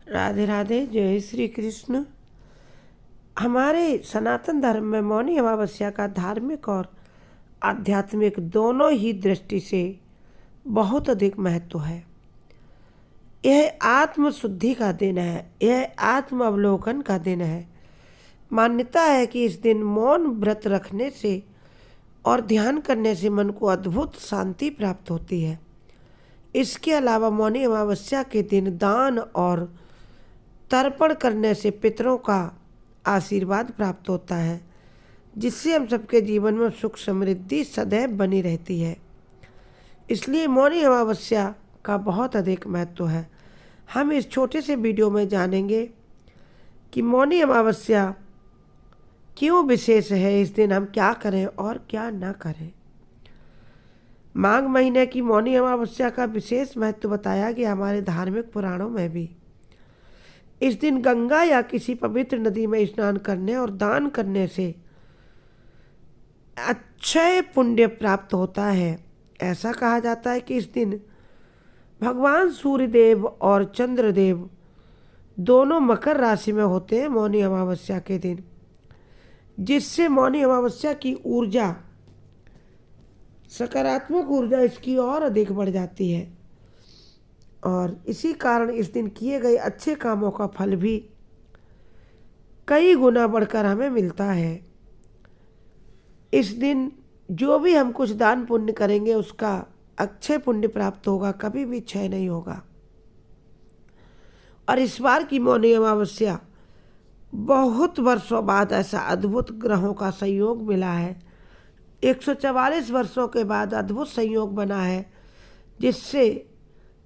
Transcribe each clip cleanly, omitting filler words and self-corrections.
राधे राधे। जय श्री कृष्ण। हमारे सनातन धर्म में मौनी अमावस्या का धार्मिक और आध्यात्मिक दोनों ही दृष्टि से बहुत अधिक महत्व है। यह आत्म शुद्धि का दिन है, यह आत्म अवलोकन का दिन है। मान्यता है कि इस दिन मौन व्रत रखने से और ध्यान करने से मन को अद्भुत शांति प्राप्त होती है। इसके अलावा मौनी अमावस्या के दिन दान और तर्पण करने से पितरों का आशीर्वाद प्राप्त होता है, जिससे हम सबके जीवन में सुख समृद्धि सदैव बनी रहती है। इसलिए मौनी अमावस्या का बहुत अधिक महत्व है। हम इस छोटे से वीडियो में जानेंगे कि मौनी अमावस्या क्यों विशेष है, इस दिन हम क्या करें और क्या ना करें। माघ महीने की मौनी अमावस्या का विशेष महत्व बताया गया हमारे धार्मिक पुराणों में भी। इस दिन गंगा या किसी पवित्र नदी में स्नान करने और दान करने से अक्षय पुण्य प्राप्त होता है। ऐसा कहा जाता है कि इस दिन भगवान सूर्यदेव और चंद्रदेव दोनों मकर राशि में होते हैं मौनी अमावस्या के दिन, जिससे मौनी अमावस्या की ऊर्जा, सकारात्मक ऊर्जा इसकी और अधिक बढ़ जाती है और इसी कारण इस दिन किए गए अच्छे कामों का फल भी कई गुना बढ़कर हमें मिलता है। इस दिन जो भी हम कुछ दान पुण्य करेंगे उसका अक्षय पुण्य प्राप्त होगा, कभी भी क्षय नहीं होगा। और इस बार की मौनी अमावस्या बहुत वर्षों बाद ऐसा अद्भुत ग्रहों का संयोग मिला है। 144 वर्षों के बाद अद्भुत संयोग बना है, जिससे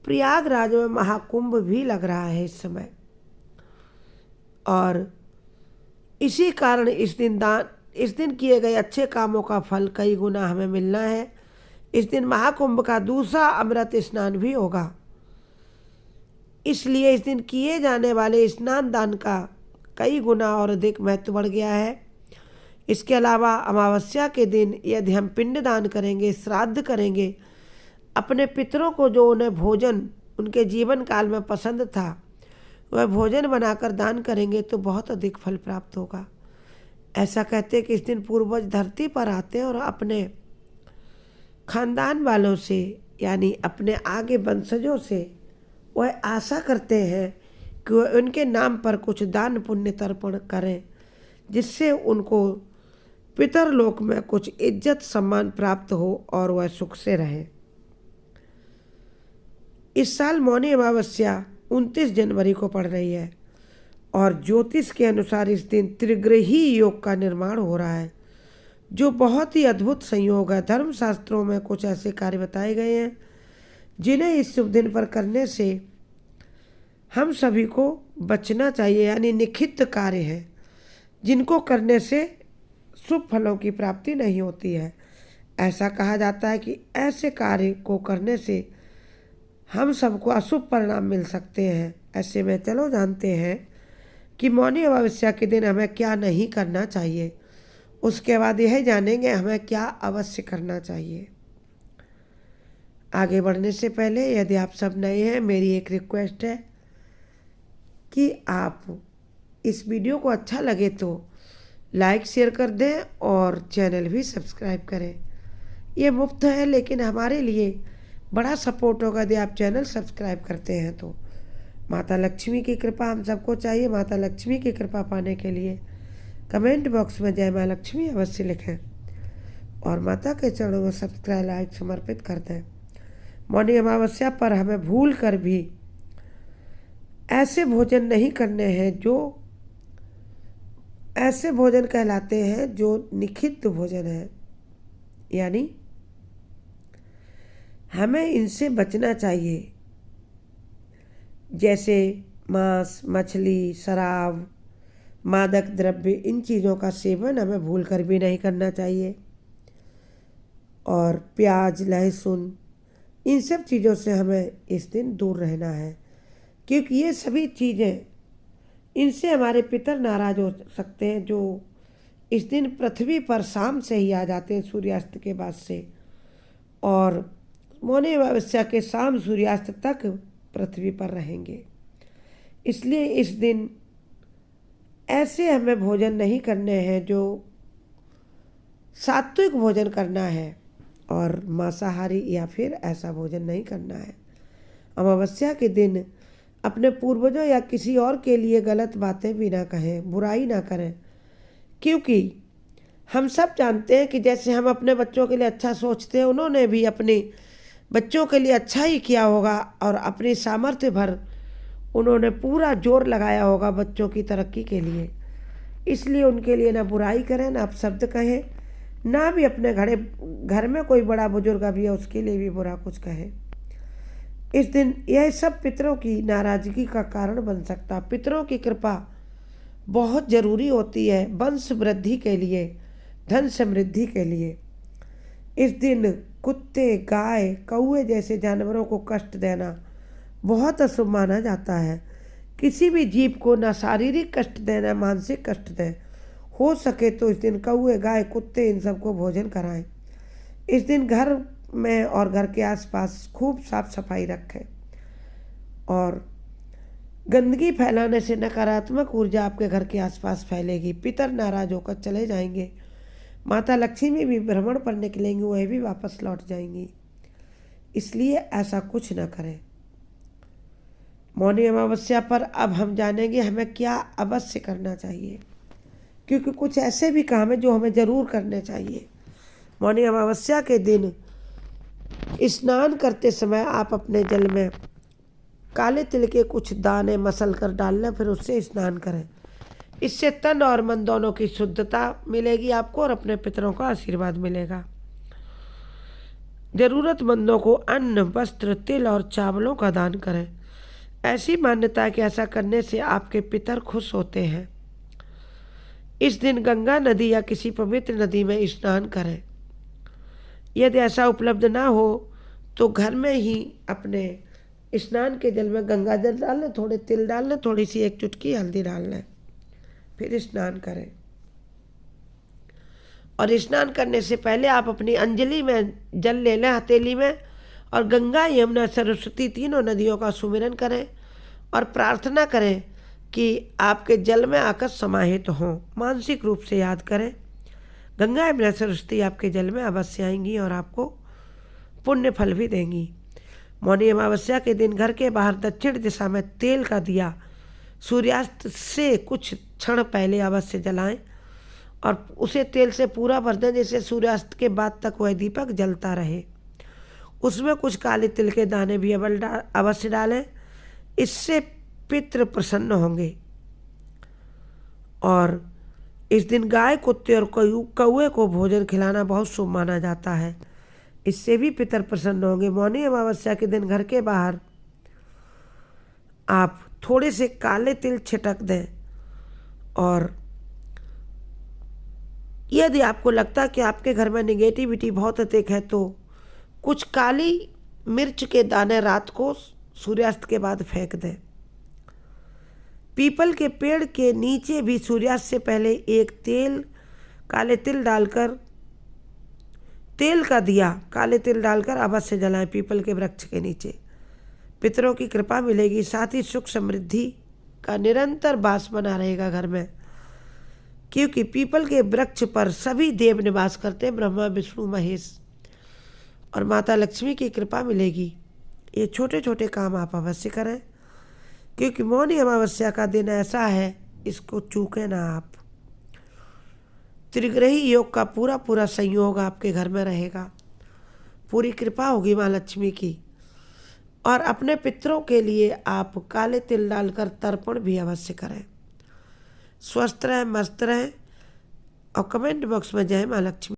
प्रयागराज में महाकुंभ भी लग रहा है इस समय। और इसी कारण इस दिन किए गए अच्छे कामों का फल कई गुना हमें मिलना है। इस दिन महाकुंभ का दूसरा अमृत स्नान भी होगा, इसलिए इस दिन किए जाने वाले स्नान दान का कई गुना और अधिक महत्व बढ़ गया है। इसके अलावा अमावस्या के दिन यदि हम पिंड दान करेंगे, श्राद्ध करेंगे, अपने पितरों को जो उन्हें भोजन उनके जीवन काल में पसंद था वह भोजन बनाकर दान करेंगे तो बहुत अधिक फल प्राप्त होगा। ऐसा कहते हैं कि इस दिन पूर्वज धरती पर आते हैं और अपने खानदान वालों से यानी अपने आगे वंशजों से वह आशा करते हैं कि वह उनके नाम पर कुछ दान पुण्य तर्पण करें, जिससे उनको पितरलोक में कुछ इज्जत सम्मान प्राप्त हो और वह सुख से रहे। इस साल मौनी अमावस्या 29 जनवरी को पड़ रही है और ज्योतिष के अनुसार इस दिन त्रिग्रही योग का निर्माण हो रहा है, जो बहुत ही अद्भुत संयोग है। धर्मशास्त्रों में कुछ ऐसे कार्य बताए गए हैं जिन्हें इस शुभ दिन पर करने से हम सभी को बचना चाहिए, यानी निखित कार्य है जिनको करने से शुभ फलों की प्राप्ति नहीं होती है। ऐसा कहा जाता है कि ऐसे कार्य को करने से हम सबको अशुभ परिणाम मिल सकते हैं। ऐसे में चलो जानते हैं कि मौनी अमावस्या के दिन हमें क्या नहीं करना चाहिए, उसके बाद यह जानेंगे हमें क्या अवश्य करना चाहिए। आगे बढ़ने से पहले यदि आप सब नए हैं, मेरी एक रिक्वेस्ट है कि आप इस वीडियो को अच्छा लगे तो लाइक शेयर कर दें और चैनल भी सब्सक्राइब करें। ये मुफ्त है लेकिन हमारे लिए बड़ा सपोर्ट होगा यदि आप चैनल सब्सक्राइब करते हैं तो। माता लक्ष्मी की कृपा हम सबको चाहिए। माता लक्ष्मी की कृपा पाने के लिए कमेंट बॉक्स में जय माँ लक्ष्मी अवश्य लिखें और माता के चरणों में सब्सक्राइब लाइक समर्पित कर दें। मौनी अमावस्या पर हमें भूल कर भी ऐसे भोजन नहीं करने हैं जो ऐसे भोजन कहलाते हैं जो निषिद्ध भोजन है, यानी हमें इनसे बचना चाहिए, जैसे मांस, मछली, शराब, मादक द्रव्य, इन चीज़ों का सेवन हमें भूल कर भी नहीं करना चाहिए। और प्याज, लहसुन, इन सब चीज़ों से हमें इस दिन दूर रहना है, क्योंकि ये सभी चीज़ें, इनसे हमारे पितर नाराज हो सकते हैं, जो इस दिन पृथ्वी पर शाम से ही आ जाते हैं सूर्यास्त के बाद से, और मौनी अमावस्या के शाम सूर्यास्त तक पृथ्वी पर रहेंगे। इसलिए इस दिन ऐसे हमें भोजन नहीं करने हैं, जो सात्विक भोजन करना है, और मांसाहारी या फिर ऐसा भोजन नहीं करना है। अमावस्या के दिन अपने पूर्वजों या किसी और के लिए गलत बातें भी ना कहें, बुराई ना करें, क्योंकि हम सब जानते हैं कि जैसे हम अपने बच्चों के लिए अच्छा सोचते हैं, उन्होंने भी अपने बच्चों के लिए अच्छा ही किया होगा और अपनी सामर्थ्य भर उन्होंने पूरा जोर लगाया होगा बच्चों की तरक्की के लिए। इसलिए उनके लिए ना बुराई करें, ना अपशब्द कहें, ना भी अपने घर में कोई बड़ा बुजुर्ग भी है उसके लिए भी बुरा कुछ कहें। इस दिन यह सब पितरों की नाराजगी का कारण बन सकता। पितरों की कृपा बहुत ज़रूरी होती है वंश वृद्धि के लिए, धन समृद्धि के लिए। इस दिन कुत्ते, गाय, कौवे जैसे जानवरों को कष्ट देना बहुत अशुभ माना जाता है। किसी भी जीव को ना शारीरिक कष्ट देना, मानसिक कष्ट दें। हो सके तो इस दिन कौवे, गाय, कुत्ते इन सबको भोजन कराएं। इस दिन घर में और घर के आसपास खूब साफ सफाई रखें, और गंदगी फैलाने से नकारात्मक ऊर्जा आपके घर के आसपास फैलेगी। पितर नाराज होकर चले जाएंगे। माता लक्ष्मी भी भ्रमण पर निकलेंगी, वह भी वापस लौट जाएंगी। इसलिए ऐसा कुछ न करें। मौनी अमावस्या पर अब हम जानेंगे हमें क्या अवश्य करना चाहिए, क्योंकि कुछ ऐसे भी काम है जो हमें ज़रूर करने चाहिए। मौनी अमावस्या के दिन स्नान करते समय आप अपने जल में काले तिल के कुछ दाने मसल कर डाल लें, फिर उससे स्नान करें। इससे तन और मन दोनों की शुद्धता मिलेगी आपको और अपने पितरों का आशीर्वाद मिलेगा। ज़रूरतमंदों को अन्न, वस्त्र, तिल और चावलों का दान करें। ऐसी मान्यता है कि ऐसा करने से आपके पितर खुश होते हैं। इस दिन गंगा नदी या किसी पवित्र नदी में स्नान करें। यदि ऐसा उपलब्ध ना हो तो घर में ही अपने स्नान के जल में गंगा जल डाल लें, थोड़े तिल डाल लें, थोड़ी सी एक चुटकी हल्दी डाल लें, फिर स्नान करें। और स्नान करने से पहले आप अपनी अंजलि में जल ले लें, हथेली में, और गंगा, यमुना, सरस्वती तीनों नदियों का सुमिरन करें और प्रार्थना करें कि आपके जल में आकर समाहित हों। मानसिक रूप से याद करें। गंगा, यमुना, सरस्वती आपके जल में अवश्य आएंगी और आपको पुण्य फल भी देंगी। मौनी अमावस्या के दिन घर के बाहर दक्षिण दिशा में तेल का दिया सूर्यास्त से कुछ क्षण पहले अवश्य जलाएं और उसे तेल से पूरा भर दें, जिससे सूर्यास्त के बाद तक वह दीपक जलता रहे। उसमें कुछ काले तिल के दाने भी अवश्य डालें। इससे पितृ प्रसन्न होंगे। और इस दिन गाय, कुत्ते और कौवे को भोजन खिलाना बहुत शुभ माना जाता है। इससे भी पितर प्रसन्न होंगे। मौनी अमावस्या के दिन घर के बाहर आप थोड़े से काले तिल छिटक दें, और यदि आपको लगता है कि आपके घर में निगेटिविटी बहुत अधिक है तो कुछ काली मिर्च के दाने रात को सूर्यास्त के बाद फेंक दें। पीपल के पेड़ के नीचे भी सूर्यास्त से पहले एक काले तिल डालकर, तेल का दिया काले तिल डालकर अवश्य जलाएं पीपल के वृक्ष के नीचे। पितरों की कृपा मिलेगी, साथ ही सुख समृद्धि का निरंतर वास बना रहेगा घर में, क्योंकि पीपल के वृक्ष पर सभी देव निवास करते हैं, ब्रह्मा, विष्णु, महेश, और माता लक्ष्मी की कृपा मिलेगी। ये छोटे छोटे काम आप अवश्य करें, क्योंकि मौनी अमावस्या का दिन ऐसा है, इसको चूकें ना आप। त्रिग्रही योग का पूरा पूरा संयोग आपके घर में रहेगा। पूरी कृपा होगी माँ लक्ष्मी की। और अपने पितरों के लिए आप काले तिल डालकर तर्पण भी अवश्य करें। स्वस्थ रहें, मस्त रहें, और कमेंट बॉक्स में जय माँ लक्ष्मी।